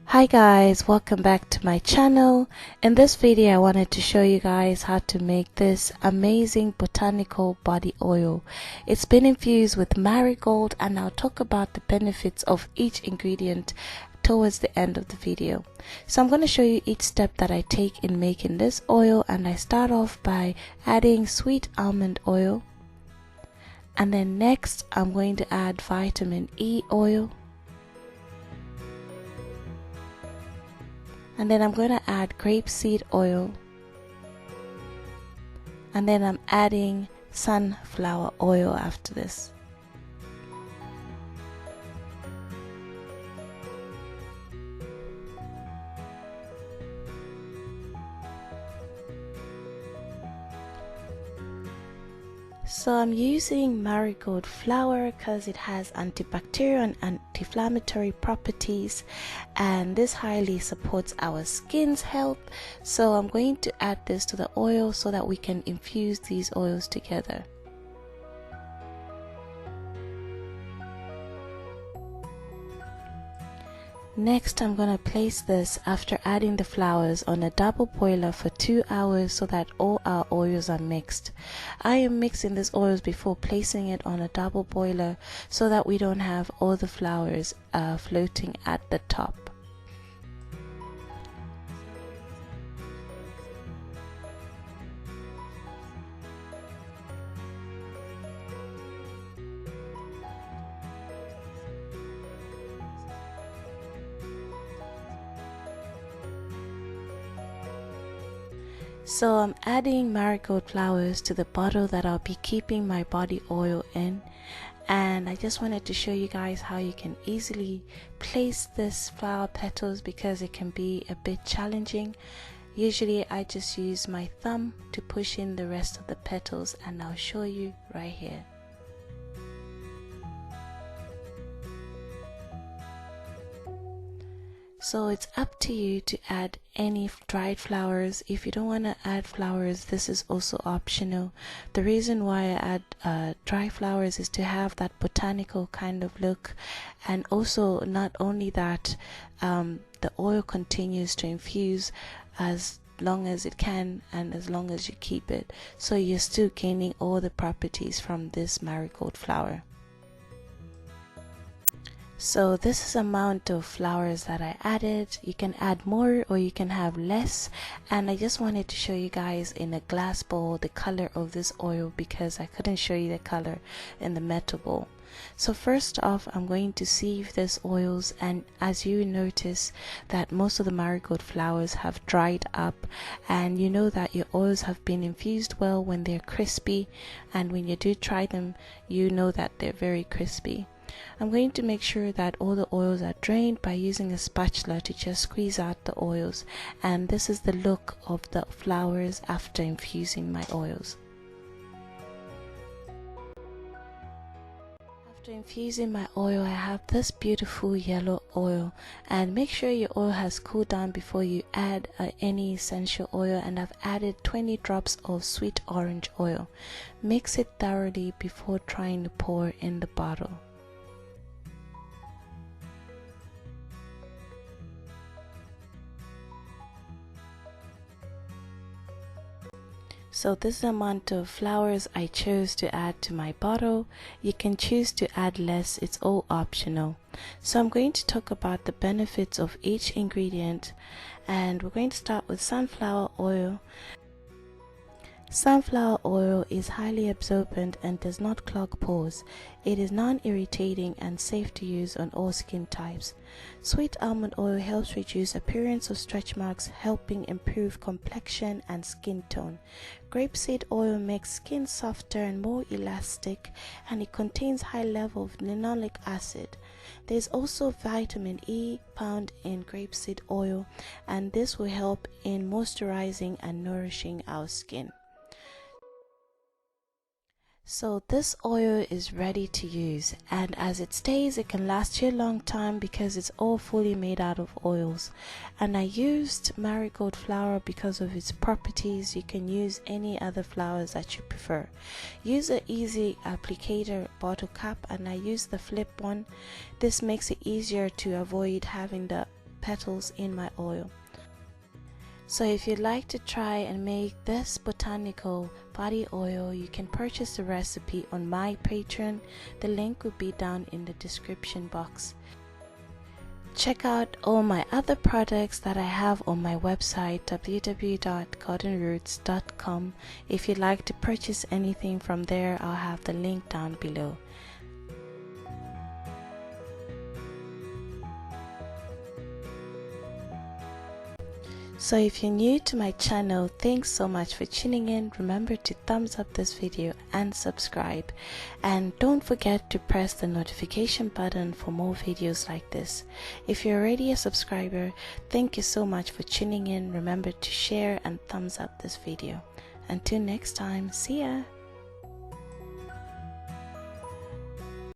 Hi guys, welcome back to my channel. In this video I wanted to show you guys how to make this amazing botanical body oil. It's been infused with marigold, and I'll talk about the benefits of each ingredient towards the end of the video. So I'm going to show you each step that I take in making this oil, and I start off by adding sweet almond oil, and then next I'm going to add vitamin E oil. And then I'm going to add grapeseed oil, and then I'm adding sunflower oil after this. So I'm using Marigold Flower because it has antibacterial and anti-inflammatory properties, and this highly supports our skin's health. So I'm going to add this to the oil so that we can infuse these oils together. Next, I'm going to place this after adding the flowers on a double boiler for 2 hours so that all our oils are mixed. I am mixing these oils before placing it on a double boiler so that we don't have all the flowers floating at the top. So I'm adding marigold flowers to the bottle that I'll be keeping my body oil in, and I just wanted to show you guys how you can easily place this flower petals because it can be a bit challenging. Usually I just use my thumb to push in the rest of the petals, and I'll show you right here. So it's up to you to add any dried flowers. If you don't want to add flowers, this is also optional. The reason why I add dry flowers is to have that botanical kind of look, and also not only that, the oil continues to infuse as long as it can and as long as you keep it, so you're still gaining all the properties from this marigold flower. So this is the amount of flowers that I added. You can add more or you can have less, and I just wanted to show you guys in a glass bowl the color of this oil because I couldn't show you the color in the metal bowl. So first off, I'm going to sieve these oils, and as you notice that most of the marigold flowers have dried up, and you know that your oils have been infused well when they're crispy, and when you do try them you know that they're very crispy. I'm going to make sure that all the oils are drained by using a spatula to just squeeze out the oils, and this is the look of the flowers after infusing my oils. After infusing my oil, I have this beautiful yellow oil, and make sure your oil has cooled down before you add any essential oil, and I've added 20 drops of sweet orange oil. Mix it thoroughly before trying to pour in the bottle. So this is the amount of flowers I chose to add to my bottle. You can choose to add less, it's all optional. So I'm going to talk about the benefits of each ingredient, and we're going to start with sunflower oil. Sunflower oil is highly absorbent and does not clog pores. It is non-irritating and safe to use on all skin types. Sweet almond oil helps reduce appearance of stretch marks, helping improve complexion and skin tone. Grapeseed oil makes skin softer and more elastic, and it contains high level of linoleic acid. There is also vitamin E found in grapeseed oil, and this will help in moisturizing and nourishing our skin. So this oil is ready to use, and as it stays, it can last you a long time because it's all fully made out of oils. And I used Marigold flower because of its properties. You can use any other flowers that you prefer. Use an easy applicator bottle cap, and I use the flip one. This makes it easier to avoid having the petals in my oil. So if you'd like to try and make this botanical body oil, you can purchase the recipe on my Patreon. The link will be down in the description box. Check out all my other products that I have on my website www.gardenroots.com. If you'd like to purchase anything from there, I'll have the link down below. So if you're new to my channel, thanks so much for tuning in. Remember to thumbs up this video and subscribe, and don't forget to press the notification button for more videos like this. If you're already a subscriber, thank you so much for tuning in. Remember to share and thumbs up this video. Until next time, see ya.